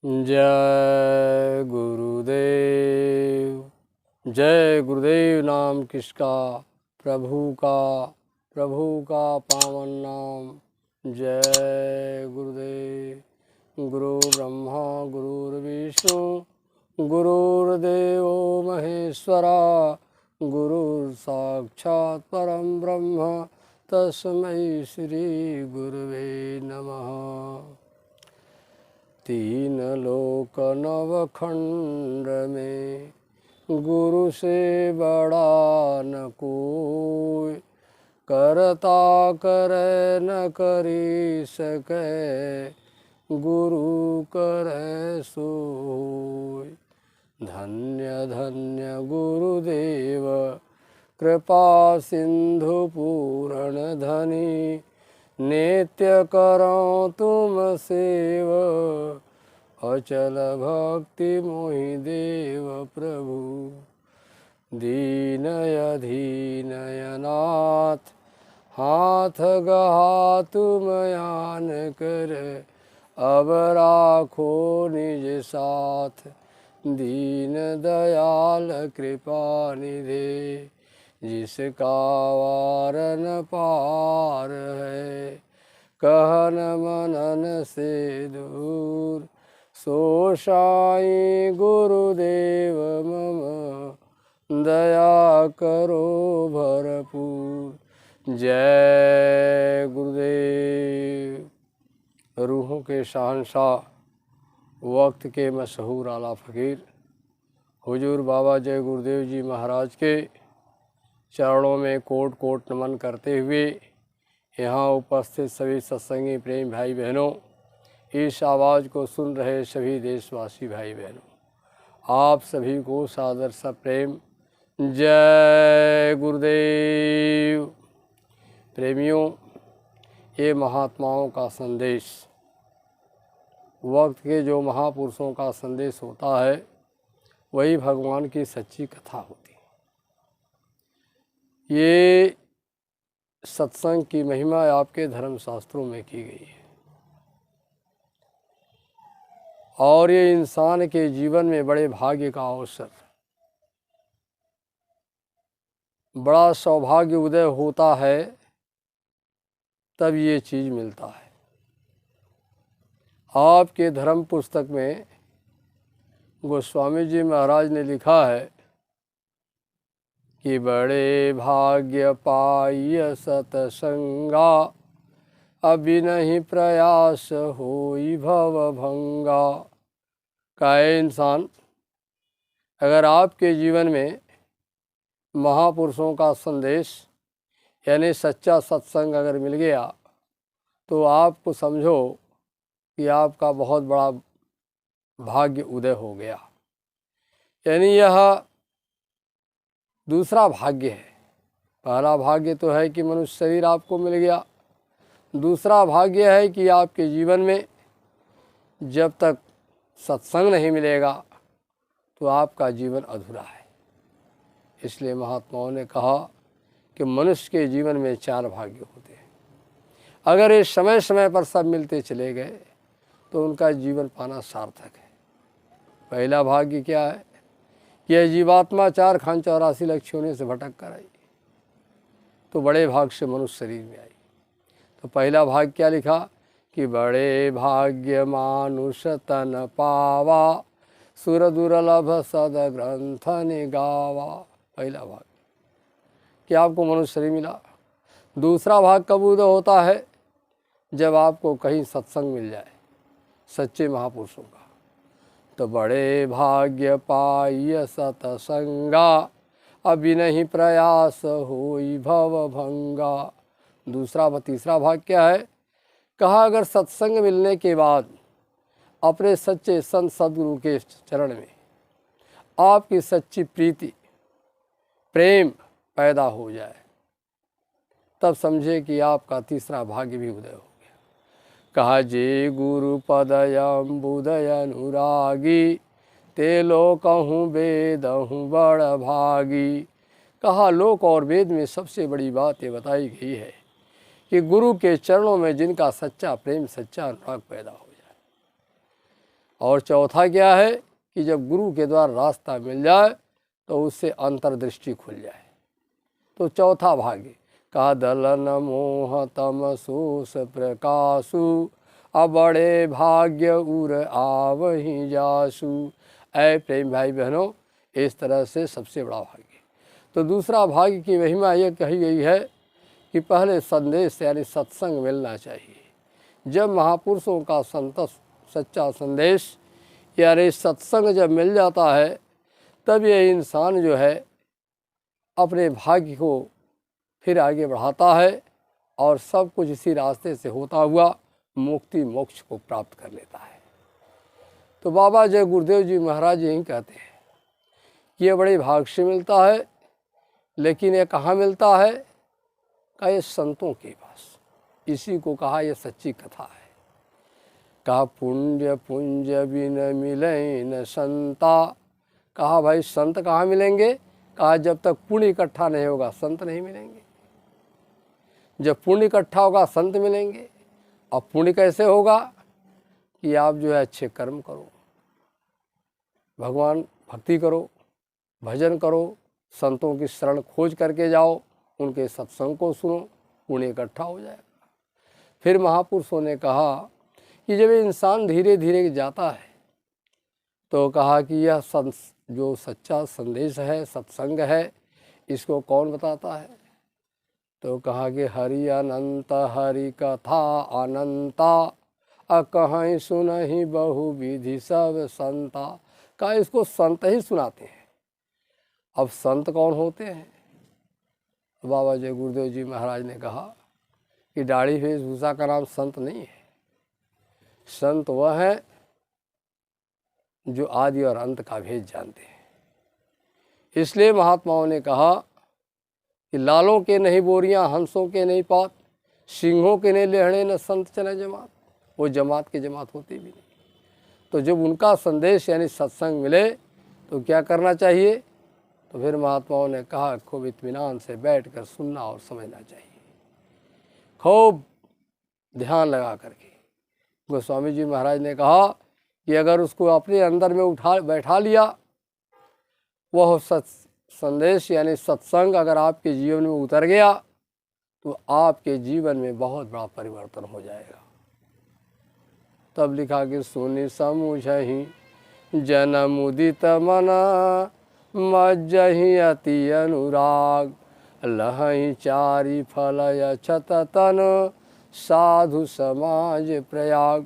जय गुरुदेव। जय गुरुदेव नाम किसका, प्रभु का पावन नाम। जय गुरुदेव। गुरु ब्रह्मा गुरुर्विष्णु गुरुर्देवो महेश्वरा, गुरु साक्षात् परम ब्रह्म तस्मै श्री गुरुवे नमः। तीन लोक नवखंड में गुरु से बड़ा न कोई, करता करे न करी सके, गुरु करे सोई। धन्य धन्य गुरुदेव कृपा सिंधु पूर्ण धनी, नित्य करो तुम सेव, अचल भक्ति मोहि देव प्रभु। दीनय धीनय नाथ, हाथ गहा तुम यान कर, अब राखो निज साथ, दीन दयाल कृपा निधे, जिसका वार न पार है, कहन मनन से दूर, सो साई गुरुदेव मम, दया करो भरपूर। जय गुरुदेव। रूहों के शहंशाह, वक्त के मशहूर आला फ़कीर हुजूर बाबा जय गुरुदेव जी महाराज के चरणों में कोट कोट नमन करते हुए यहाँ उपस्थित सभी सत्संगी प्रेम भाई बहनों, इस आवाज़ को सुन रहे सभी देशवासी भाई बहनों, आप सभी को सादर सा प्रेम। जय गुरुदेव। प्रेमियों, ये महात्माओं का संदेश, वक्त के जो महापुरुषों का संदेश होता है, वही भगवान की सच्ची कथा होती है। ये सत्संग की महिमा आपके धर्मशास्त्रों में की गई है और ये इंसान के जीवन में बड़े भाग्य का अवसर, बड़ा सौभाग्य उदय होता है, तब ये चीज़ मिलता है। आपके धर्म पुस्तक में गोस्वामी जी महाराज ने लिखा है कि बड़े भाग्य पाइय सतसंगा, अभी नहीं प्रयास होई भव भंगा। काहे इंसान, अगर आपके जीवन में महापुरुषों का संदेश यानी सच्चा सत्संग अगर मिल गया, तो आपको समझो कि आपका बहुत बड़ा भाग्य उदय हो गया। यानी यह दूसरा भाग्य है। पहला भाग्य तो है कि मनुष्य शरीर आपको मिल गया, दूसरा भाग्य है कि आपके जीवन में जब तक सत्संग नहीं मिलेगा तो आपका जीवन अधूरा है। इसलिए महात्माओं ने कहा कि मनुष्य के जीवन में चार भाग्य होते हैं। अगर ये समय समय पर सब मिलते चले गए तो उनका जीवन पाना सार्थक है। पहला भाग्य क्या है? यह जीवात्मा 4 खान 84 लक्ष्य होने से भटक कर आई, तो बड़े भाग से मनुष्य शरीर में आई। तो पहला भाग क्या लिखा कि बड़े भाग्य मानुष तन पावा, सुर दुर्लभ सद ग्रंथ निगावा। पहला भाग कि आपको मनुष्य शरीर मिला। दूसरा भाग कब उदय होता है? जब आपको कहीं सत्संग मिल जाए सच्चे महापुरुषों का। तो बड़े भाग्य पाइय सतसंगा, अभी नहीं प्रयास होई भव भंगा। तीसरा भाग क्या है? कहा अगर सत्संग मिलने के बाद अपने सच्चे संत सद्गुरु के चरण में आपकी सच्ची प्रीति प्रेम पैदा हो जाए, तब समझे कि आपका तीसरा भाग्य भी उदय हो गया। कहा जे गुरु पदयम्बुदय अनुरागी, ते लोकहूँ वेदहूँ बड़ भागी। कहा लोक और वेद में सबसे बड़ी बात ये बताई गई है कि गुरु के चरणों में जिनका सच्चा प्रेम सच्चा अनुराग पैदा हो जाए, और चौथा क्या है कि जब गुरु के द्वारा रास्ता मिल जाए तो उससे अंतर्दृष्टि खुल जाए। तो चौथा भाग्य का दलन मोह तमसोस प्रकाशु, अबड़े भाग्य उर आवहीं जासु। ऐ प्रेम भाई बहनों, इस तरह से सबसे बड़ा भाग्य। तो दूसरा भाग्य की महिमा यह कही गई है कि पहले संदेश यानी सत्संग मिलना चाहिए। जब महापुरुषों का सच्चा संदेश यानी सत्संग जब मिल जाता है तब ये इंसान जो है अपने भाग्य को फिर आगे बढ़ाता है और सब कुछ इसी रास्ते से होता हुआ मुक्ति मोक्ष को प्राप्त कर लेता है। तो बाबा जय गुरुदेव जी महाराज यही कहते हैं कि ये बड़े भाग से मिलता है, लेकिन ये कहाँ मिलता है? का ये संतों के पास। इसी को कहा यह सच्ची कथा है। कहा पुण्य पुंज बिन मिले न संता। कहा भाई संत कहाँ मिलेंगे? कहा जब तक पुण्य इकट्ठा नहीं होगा संत नहीं मिलेंगे। जब पुण्य इकट्ठा होगा संत मिलेंगे। अब पुण्य कैसे होगा? कि आप जो है अच्छे कर्म करो, भगवान भक्ति करो, भजन करो, संतों की शरण खोज करके जाओ, उनके सत्संग को सुनो, पुण्य इकट्ठा हो जाएगा। फिर महापुरुषों ने कहा कि जब इंसान धीरे धीरे जाता है तो कहा कि यह जो सच्चा संदेश है, सत्संग है, इसको कौन बताता है? तो कहा कि हरि अनंत हरि कथा अनंता, अकहीं सुनहि बहु विधि सब संता। कहा इसको संत ही सुनाते हैं। अब संत कौन होते हैं? बाबा जय गुरुदेव जी महाराज ने कहा कि दाढ़ी वेशभूषा का नाम संत नहीं है। संत वह है जो आदि और अंत का भेद जानते हैं। इसलिए महात्माओं ने कहा कि लालों के नहीं बोरियां, हंसों के नहीं पात, सिंहों के नहीं लेहड़े, न संत चले जमात। वो जमात की जमात होती भी नहीं। तो जब उनका संदेश यानी सत्संग मिले तो क्या करना चाहिए? तो फिर महात्माओं ने कहा खूब इत्मीनान से बैठकर सुनना और समझना चाहिए, खूब ध्यान लगा करके। गोस्वामी जी महाराज ने कहा कि अगर उसको अपने अंदर में बैठा लिया, वह संदेश यानी सत्संग अगर आपके जीवन में उतर गया तो आपके जीवन में बहुत बड़ा परिवर्तन हो जाएगा। तब लिखा कि सुनि समुझहि जन मुदित मना, मज्जहि अति अनुराग, लहहि चारि फलय छततन, साधु समाज प्रयाग।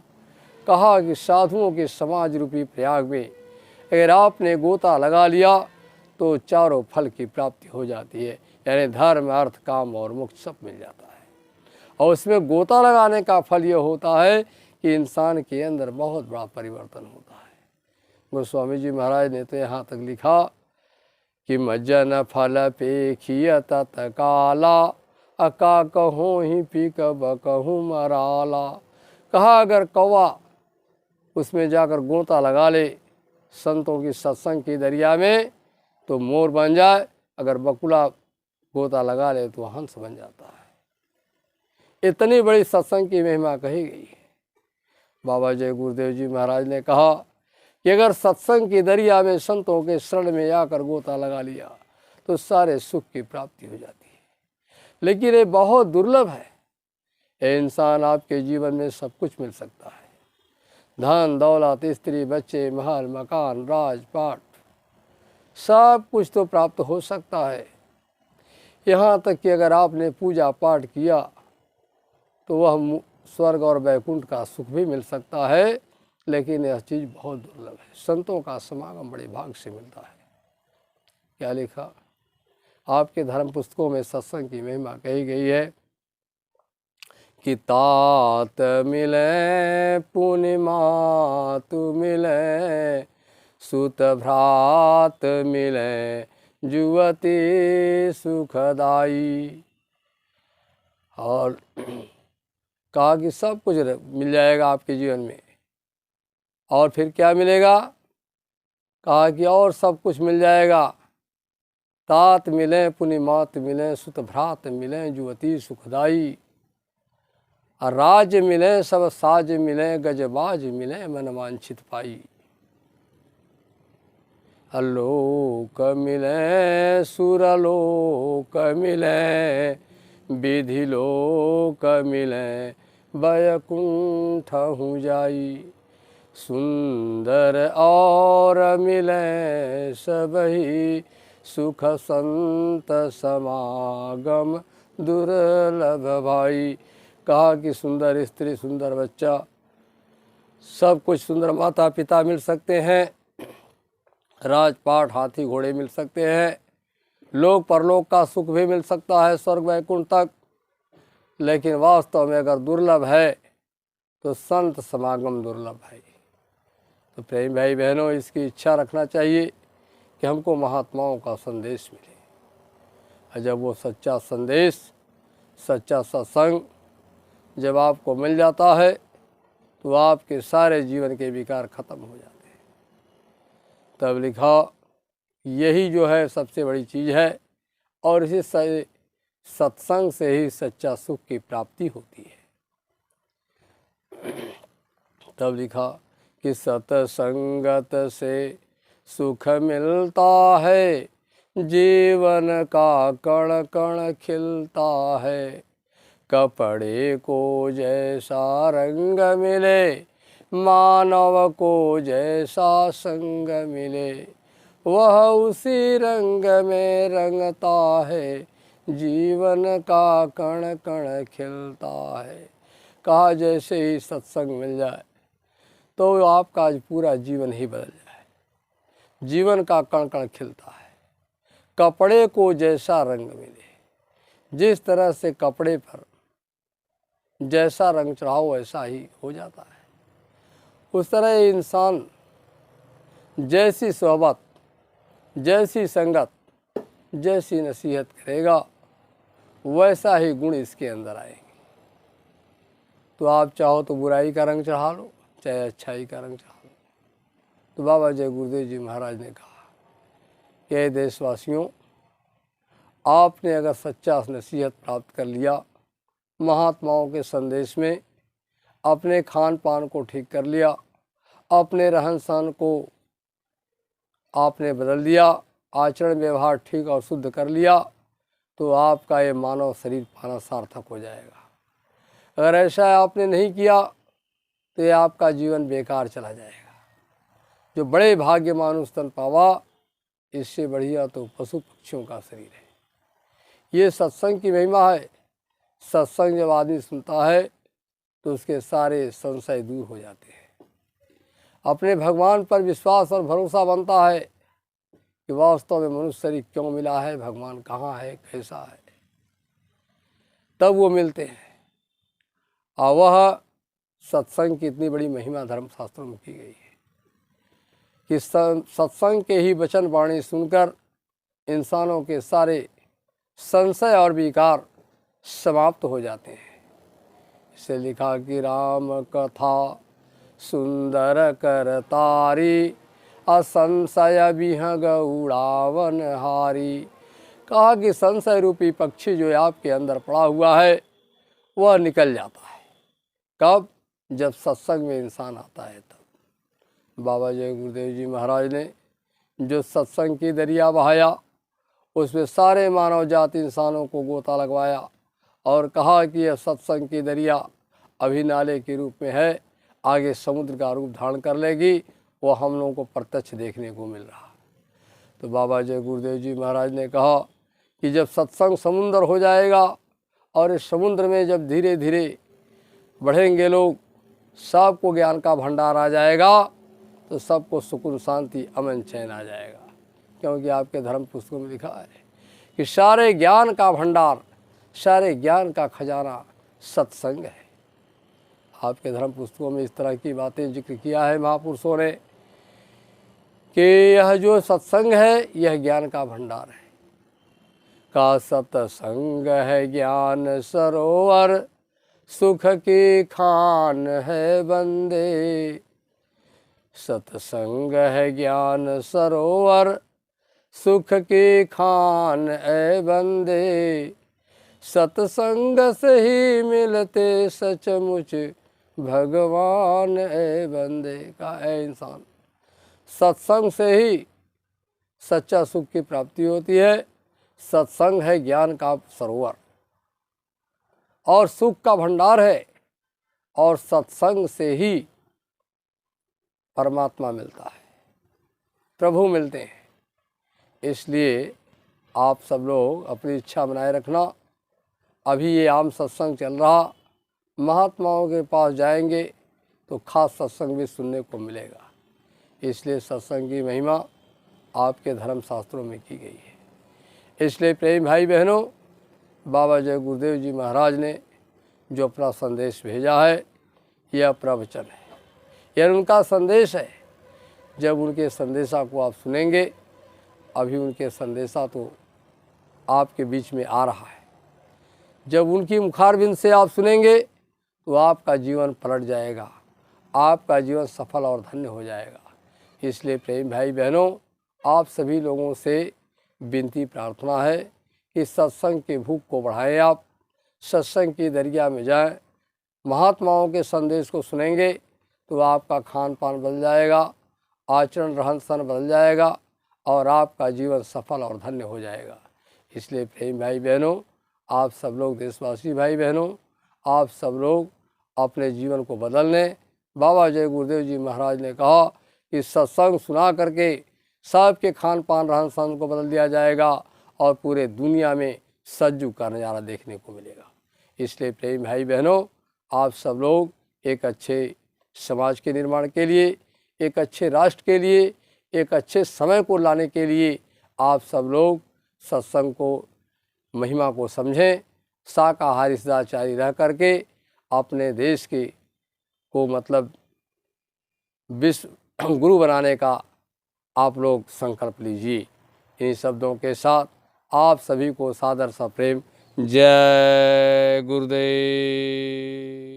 कहा कि साधुओं के समाज रूपी प्रयाग में अगर आपने गोता लगा लिया तो चारों फल की प्राप्ति हो जाती है, यानी धर्म अर्थ काम और मोक्ष सब मिल जाता है। और उसमें गोता लगाने का फल ये होता है कि इंसान के अंदर बहुत बड़ा परिवर्तन होता है। गोस्वामी जी महाराज ने तो यहाँ तक लिखा कि मज्जन फल पेखिय तत्काला, अका कहूँ ही पी कब कहूँ मराला। कहा अगर कौवा उसमें जाकर गोता लगा ले संतों की सत्संग की दरिया में तो मोर बन जाए, अगर बकुला गोता लगा ले तो हंस बन जाता है। इतनी बड़ी सत्संग की महिमा कही गई है। बाबा जय गुरुदेव जी महाराज ने कहा कि अगर सत्संग की दरिया में संतों के शरण में आकर गोता लगा लिया तो सारे सुख की प्राप्ति हो जाती है। लेकिन ये बहुत दुर्लभ है। ये इंसान आपके जीवन में सब कुछ मिल सकता है, धन दौलत, स्त्री बच्चे, महल मकान, राजपाट, सब कुछ तो प्राप्त हो सकता है। यहाँ तक कि अगर आपने पूजा पाठ किया तो वह स्वर्ग और वैकुंठ का सुख भी मिल सकता है। लेकिन यह चीज़ बहुत दुर्लभ है। संतों का समागम बड़े भाग से मिलता है। क्या लिखा? आपके धर्म पुस्तकों में सत्संग की महिमा कही गई है कि तात मिले पुण्य मात मिले, सुत भ्रात मिले जुवती सुखदाई। और कहा कि सब कुछ मिल जाएगा आपके जीवन में। और फिर क्या मिलेगा? कहा कि और सब कुछ मिल जाएगा। तात मिले पुण्य मात मिले, सुत भ्रात मिले जुवती सुखदाई। राज मिले सब साज मिले, गजबाज मिले मन वांछित पाई। लोक मिले सुरलोक मिले, विधि लोक मिले वैकुंठ हूँ जाई। सुंदर और मिले सबही, सुख संत समागम दुर्लभ भाई। कहा कि सुंदर स्त्री, सुंदर बच्चा, सब कुछ सुंदर माता पिता मिल सकते हैं, राजपाट हाथी घोड़े मिल सकते हैं, लोक परलोक का सुख भी मिल सकता है, स्वर्ग वैकुंठ तक, लेकिन वास्तव में अगर दुर्लभ है तो संत समागम दुर्लभ है। तो प्रेम भाई बहनों, इसकी इच्छा रखना चाहिए कि हमको महात्माओं का संदेश मिले। और जब वो सच्चा संदेश, सच्चा सत्संग जब आपको मिल जाता है तो आपके सारे जीवन के विकार खत्म हो जाते हैं। तब लिखा, यही जो है सबसे बड़ी चीज़ है, और इसी सत्संग से ही सच्चा सुख की प्राप्ति होती है। तब लिखा कि सत्संगत से सुख मिलता है, जीवन का कण कण खिलता है। कपड़े को जैसा रंग मिले, मानव को जैसा संग मिले, वह उसी रंग में रंगता है, जीवन का कण कण खिलता है। कहा जैसे ही सत्संग मिल जाए तो आपका आज पूरा जीवन ही बदल जाए, जीवन का कण कण खिलता है। कपड़े को जैसा रंग मिले, जिस तरह से कपड़े पर जैसा रंग चढ़ाओ वैसा ही हो जाता है, उस तरह इंसान जैसी सोहबत, जैसी संगत, जैसी नसीहत करेगा वैसा ही गुण इसके अंदर आएंगे। तो आप चाहो तो बुराई का रंग चढ़ा लो, चाहे अच्छाई का रंग चढ़ा लो। तो बाबा जय गुरुदेव जी महाराज ने कहा कि देशवासियों, आपने अगर सच्चा नसीहत प्राप्त कर लिया, महात्माओं के संदेश में अपने खान पान को ठीक कर लिया, अपने रहन सहन को आपने बदल दिया, आचरण व्यवहार ठीक और शुद्ध कर लिया, तो आपका ये मानव शरीर पाना सार्थक हो जाएगा। अगर ऐसा आपने नहीं किया तो ये आपका जीवन बेकार चला जाएगा। जो बड़े भाग्य मानुष तन पावा, इससे बढ़िया तो पशु पक्षियों का शरीर है। ये सत्संग की महिमा है। सत्संग जब आदमी सुनता है तो उसके सारे संशय दूर हो जाते हैं, अपने भगवान पर विश्वास और भरोसा बनता है कि वास्तव में मनुष्य शरीर क्यों मिला है, भगवान कहाँ है, कैसा है, तब वो मिलते हैं। और वह सत्संग की इतनी बड़ी महिमा धर्मशास्त्रों में की गई है कि सत्संग के ही वचन वाणी सुनकर इंसानों के सारे संशय और विकार समाप्त हो जाते हैं। इसे लिखा कि राम कथा सुंदर कर तारी, असंशय विहग उड़ावन हारी। कहा कि संशय रूपी पक्षी जो आपके अंदर पड़ा हुआ है वह निकल जाता है। कब? जब सत्संग में इंसान आता है तब। बाबा जय गुरुदेव जी महाराज ने जो सत्संग की दरिया बहाया, उसमें सारे मानव जाति इंसानों को गोता लगवाया और कहा कि यह सत्संग की दरिया अभी नाले के रूप में है, आगे समुद्र का रूप धारण कर लेगी। वो हम लोगों को प्रत्यक्ष देखने को मिल रहा। तो बाबा जय गुरुदेव जी महाराज ने कहा कि जब सत्संग समुद्र हो जाएगा और इस समुद्र में जब धीरे धीरे बढ़ेंगे लोग, सबको ज्ञान का भंडार आ जाएगा, तो सबको सुकून शांति अमन चैन आ जाएगा। क्योंकि आपके धर्म पुस्तकों में लिखा है कि सारे ज्ञान का भंडार, सारे ज्ञान का खजाना सत्संग है। आपके धर्म पुस्तकों में इस तरह की बातें जिक्र किया है महापुरुषों ने कि यह जो सत्संग है यह ज्ञान का भंडार है। का सत्संग है ज्ञान सरोवर, सुख की खान है बंदे। सत्संग है ज्ञान सरोवर, सुख की खान है बंदे। सत्संग से ही मिलते सचमुच भगवान ए बंदे का ए इंसान। सत्संग से ही सच्चा सुख की प्राप्ति होती है। सत्संग है ज्ञान का सरोवर और सुख का भंडार है, और सत्संग से ही परमात्मा मिलता है, प्रभु मिलते हैं। इसलिए आप सब लोग अपनी इच्छा बनाए रखना। अभी ये आम सत्संग चल रहा, महात्माओं के पास जाएंगे तो खास सत्संग भी सुनने को मिलेगा। इसलिए सत्संग की महिमा आपके धर्म शास्त्रों में की गई है। इसलिए प्रेम भाई बहनों, बाबा जय गुरुदेव जी महाराज ने जो अपना संदेश भेजा है, यह प्रवचन है, यह उनका संदेश है। जब उनके संदेशा को आप सुनेंगे, अभी उनके संदेशा तो आपके बीच में आ रहा है, जब उनकी मुखारबिंद से आप सुनेंगे तो आपका जीवन पलट जाएगा, आपका जीवन सफल और धन्य हो जाएगा। इसलिए प्रेम भाई बहनों, आप सभी लोगों से विनती प्रार्थना है कि सत्संग की भूख को बढ़ाएं। आप सत्संग की दरिया में जाएं, महात्माओं के संदेश को सुनेंगे तो आपका खान पान बदल जाएगा, आचरण रहन सहन बदल जाएगा और आपका जीवन सफल और धन्य हो जाएगा। इसलिए प्रेम भाई बहनों, आप सब लोग देशवासी भाई बहनों, आप सब लोग अपने जीवन को बदलने, बाबा जय गुरुदेव जी महाराज ने कहा कि सत्संग सुना करके सबके खान पान रहन सहन को बदल दिया जाएगा और पूरे दुनिया में सज्जू का नज़ारा देखने को मिलेगा। इसलिए प्रेम भाई बहनों, आप सब लोग एक अच्छे समाज के निर्माण के लिए, एक अच्छे राष्ट्र के लिए, एक अच्छे समय को लाने के लिए आप सब लोग सत्संग को, महिमा को समझें। शाकाहारी सदाचारी रह करके अपने देश के को मतलब विश्व गुरु बनाने का आप लोग संकल्प लीजिए। इन शब्दों के साथ आप सभी को सादर सा प्रेम, जय गुरुदेव।